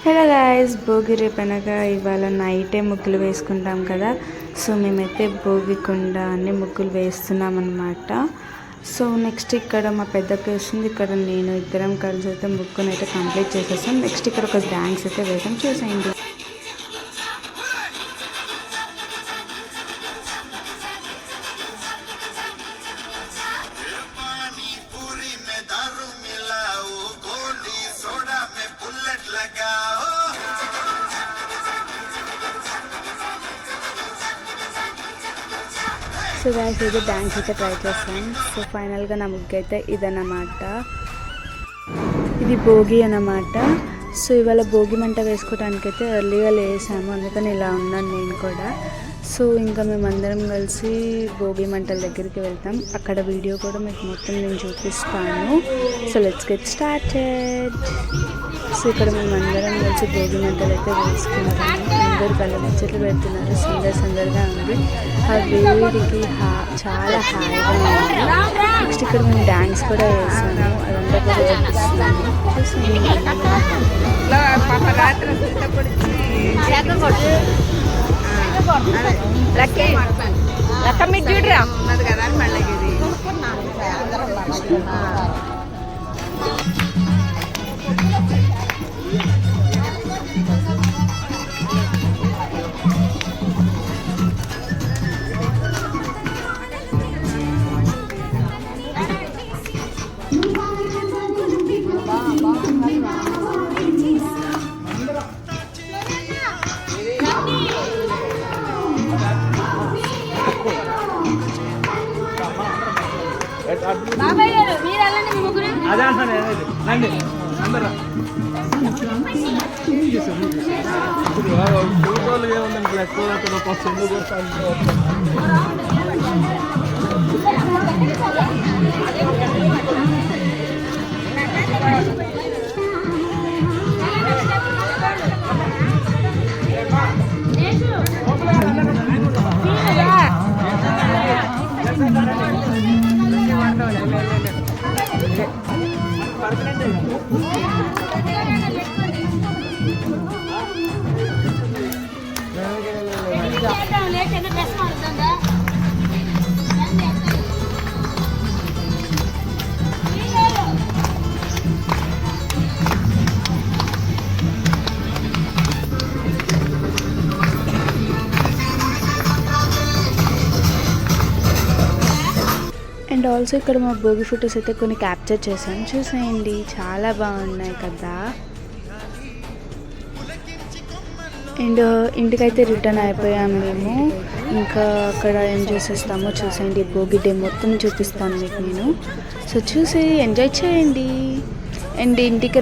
Hello guys, Bhogi రేపనగా ఇవాళ నైటే ముగ్గులు వేసుకుంటాం కదా. సో మేమైతే భోగి కుండ అన్ని ముగ్గులు వేస్తున్నాం అన్నమాట. సో నెక్స్ట్ ఇక్కడ మా పెద్దక్క వేస్తుంది, ఇక్కడ నేను ఇద్దరం కలిసి అయితే ముగ్గును అయితే కంప్లీట్ చేసేస్తాం. నెక్స్ట్ ఇక్కడ ఒక డ్యాన్స్ అయితే వేసాం, చూసేయండి. సో గాయస్ అయితే డ్యాన్స్ అయితే ట్రై చేస్తాం. సో ఫైనల్గా నా ముగ్గు అయితే ఇదన్నమాట, ఇది భోగి అన్నమాట. సో ఇవాళ భోగి మంట వేసుకోవడానికి అయితే ఎర్లీగా లేసాము, అందుకని ఇలా ఉన్నాను నేను కూడా. సో ఇంకా మేమందరం కలిసి భోగి మంటల దగ్గరికి వెళ్తాం, అక్కడ వీడియో కూడా మీకు మొత్తం నేను చూపిస్తాను. So let's get started. So ఇక్కడ మేమందరం కలిసి భోగి మంటలు అయితే వేసుకుంటాము, అందరు కళ్ళముచ్చట్లు పెడుతున్నారు, సందడిగా ఉంది. ఆ వేడికి చాలా హాయిగా ఉంది. నెక్స్ట్ ఇక్కడ మేము డ్యాన్స్ కూడా వేసాము, అదంతా కూడా చూపిస్తున్నాము. ఉన్నది కదా అని మళ్ళీ అండ్ ఆల్సో ఇక్కడ మా భోగి ఫొటోస్ అయితే కొన్ని క్యాప్చర్ చేశాను, చూసేయండి, చాలా బాగున్నాయి కదా. అండ్ ఇంటికైతే రిటర్న్ అయిపోయాము మేము, ఇంకా అక్కడ ఏం చేసేస్తామో చూసేయండి. భోగి డే మొత్తం చూపిస్తాను మీకు నేను, సో చూసి ఎంజాయ్ చేయండి. అండ్ ఇంటికి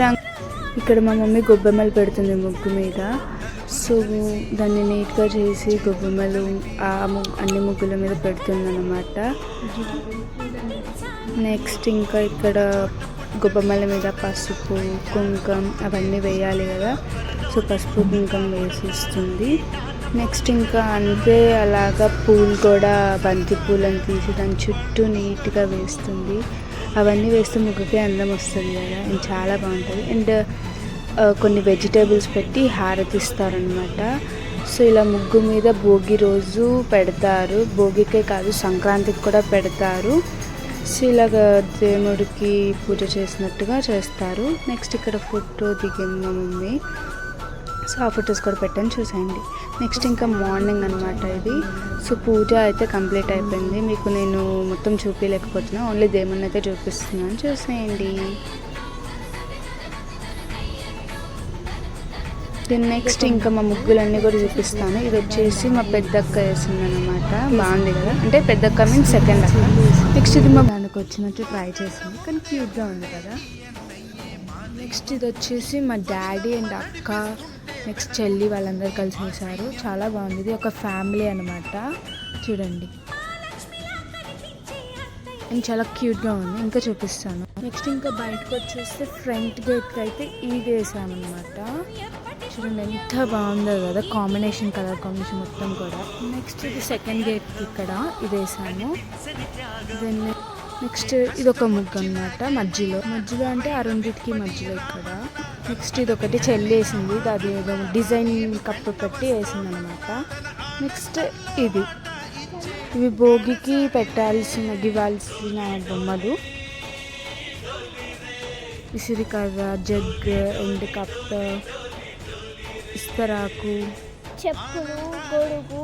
ఇక్కడ మా మమ్మీ గొబ్బెమ్మలు పెడుతుంది ముగ్గు మీద. సో దాన్ని నీట్గా చేసి గొబ్బెమ్మలు అన్ని ముగ్గుల మీద పెడుతుంది అన్నమాట. నెక్స్ట్ ఇంకా ఇక్కడ గొబ్బెమ్మల మీద పసుపు కుంకుమ అవన్నీ వేయాలి కదా, సో పసుపు కుంకుమ వేసిస్తుంది. నెక్స్ట్ ఇంకా అంతే అలాగా పూలు కూడా బంతి పూలను తీసి దాని చుట్టూ నీట్గా వేస్తుంది. అవన్నీ వేస్తే ముగ్గుకే అందం వస్తుంది కదా, అండ్ చాలా బాగుంటుంది. అండ్ కొన్ని వెజిటేబుల్స్ పెట్టి హారతిస్తారనమాట. సో ఇలా ముగ్గు మీద భోగి రోజు పెడతారు, భోగికే కాదు సంక్రాంతికి కూడా పెడతారు. సో ఇలాగ దేవుడికి పూజ చేసినట్టుగా చేస్తారు. నెక్స్ట్ ఇక్కడ ఫోటో దిగింది మా మమ్మీ, సో ఆ ఫొటోస్ కూడా పెట్టాను, చూసేయండి. నెక్స్ట్ ఇంకా మార్నింగ్ అనమాట ఇది. సో పూజ అయితే కంప్లీట్ అయిపోయింది, మీకు నేను మొత్తం చూపించలేకపోతున్నా, ఓన్లీ దేవుని అయితే చూపిస్తున్నాను, చూసేయండి. దెన్ నెక్స్ట్ ఇంకా మా ముగ్గులన్నీ కూడా చూపిస్తాను. ఇది వచ్చేసి మా పెద్దక్క వేసింది అనమాట, బాగుంది కదా, అంటే పెద్దక్క మీన్స్ సెకండ్ అక్క. నెక్స్ట్ ఇది మా దానికి వచ్చినట్టు ట్రై చేసింది, కానీ క్యూట్గా ఉంది కదా. నెక్స్ట్ ఇది వచ్చేసి మా డాడీ అండ్ అక్క నెక్స్ట్ చెల్లి వాళ్ళందరూ కలిసి వేశారు, చాలా బాగుంది. ఇది ఒక ఫ్యామిలీ అనమాట, చూడండి, అండ్ చాలా క్యూట్గా ఉంది, ఇంకా చూపిస్తాను. నెక్స్ట్ ఇంకా బయటకు వచ్చేస్తే ఫ్రంట్ గేట్కి అయితే ఇది వేసామన్నమాట, చూడండి ఎంత బాగుందో కదా, కాంబినేషన్ కలర్ కాంబినేషన్ మొత్తం కూడా. నెక్స్ట్ ఇది సెకండ్ గేట్ ఇక్కడ ఇది వేసాము. దెన్ నెక్స్ట్ ఇది ఒక ముగ్గు అనమాట, మధ్యలో అంటే ఆ రెండింటికి మధ్యలో ఇక్కడ. నెక్స్ట్ ఇది ఒకటి చెల్లేసింది, అది ఏదో డిజైన్ కప్పు పెట్టి వేసింది అనమాట. నెక్స్ట్ ఇవి భోగికి గివ్వాల్సిన బొమ్మలు. విసిరికర్ర, జగ్, ఎండు కప్ప, ఇస్తరాకు, చెప్పులు, గొడుగు,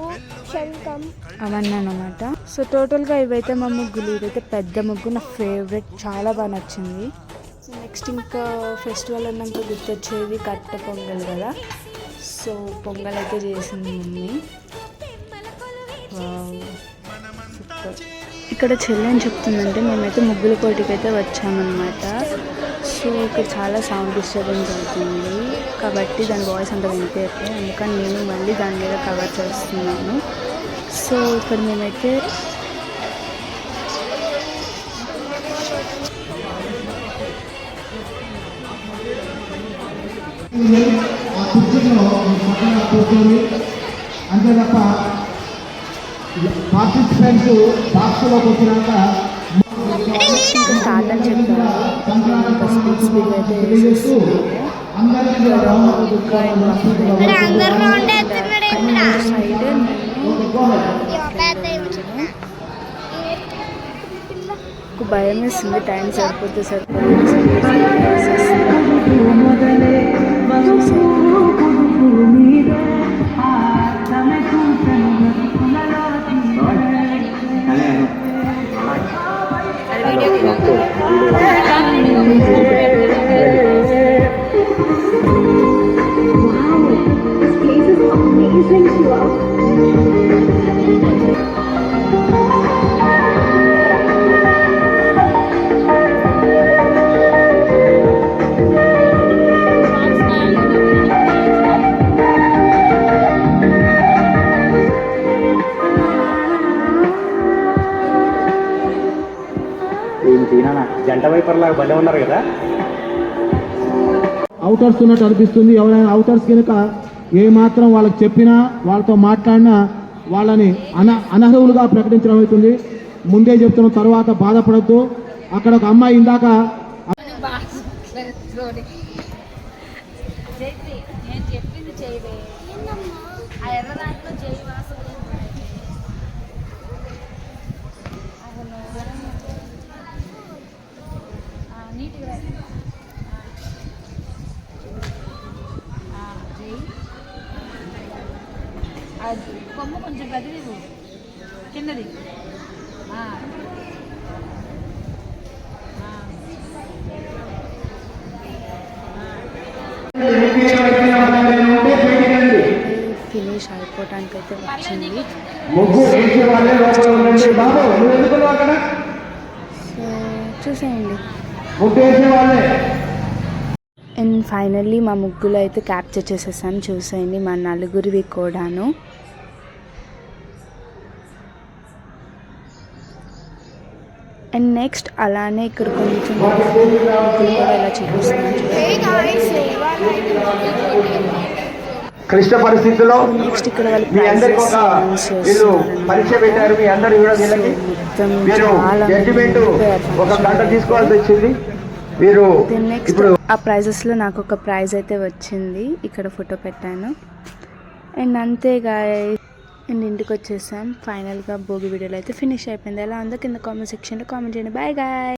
శంఖం అవన్నీ అన్నమాట. సో టోటల్గా ఇవైతే మా ముగ్గులు. ఇదైతే పెద్ద ముగ్గు, నా ఫేవరెట్, చాలా బాగా నచ్చింది. సో నెక్స్ట్ ఇంకా ఫెస్టివల్ అన్నాక గుర్తొచ్చేది కట్ట పొంగల్ కదా. సో పొంగల్ అయితే చేసింది మమ్మీ. సూపర్. ఇక్కడ చెల్లి అని చెప్తుందంటే మేమైతే ముగ్గుల పోటీకి అయితే వచ్చామన్నమాట. సో ఇక్కడ చాలా సౌండ్ డిస్టర్బెన్స్ అవుతుంది కాబట్టి దాని వాయిస్ అంత వినిపించట్లేదు, అందుకని నేను మళ్ళీ దాని మీద కవర్ చేస్తున్నాను. సో ఇక్కడ మేమైతే అంతే తప్ప పార్టిసిపెంట్స్ బాక్స్లోకి వచ్చినాక ఇంకా స్టార్ట్ అని చెప్పారు. స్పీడ్ అయితే వేసేస్తున్నాము. సైడ్ భయం వేస్తుంది, టైం సరిపోతే జంట వైపర్లాగా భలే ఉన్నారు కదా. అవుటర్స్ ఉన్నట్టు అనిపిస్తుంది. ఎవరైనా అవుటర్స్ కనుక ఏ మాత్రం వాళ్ళకి చెప్పినా, వాళ్ళతో మాట్లాడినా వాళ్ళని అనర్హులుగా ప్రకటించడం అవుతుంది. ముందే చెప్తున్న తర్వాత బాధపడద్దు. అక్కడ ఒక అమ్మాయి ఇందాక కొమ్మ కొంచెం గదిలివు కిందది. ఫినిష్ అయిపోవటానికి అయితే వచ్చింది. సో చూసేయండి. అండ్ ఫైనల్లీ మా ముగ్గులు అయితే క్యాప్చర్ చేసేసాను, చూసేయండి మా నలుగురివి కూడాను. అండ్ నెక్స్ట్ అలానే ఇక్కడ కొంచెం ముగ్గులు కూడా ఇలా చూపిస్తున్నాను. క్లిష్ట పరిస్థితుల్లో నెక్స్ట్ ఇక్కడ వాళ్ళు మీ అందరికి ఒక వీళ్ళు పరీక్ష పెట్టారు. మీ అందరు కూడా వీళ్ళకి మీరు జడ్జిమెంట్ ఒక గంట తీసుకోవాల్సి వచ్చింది. మీరు నెక్స్ట్ ఆ ప్రైజెస్లో నాకు ఒక ప్రైజ్ అయితే వచ్చింది, ఇక్కడ ఫోటో పెట్టాను. అండ్ అంతేగా అండ్ ఇంటికి వచ్చేసాం. ఫైనల్గా భోగి వీడియోలో అయితే ఫినిష్ అయిపోయింది. ఎలా ఉందో కింద కామెంట్ సెక్షన్లో కామెంట్ చేయండి. Bye guy.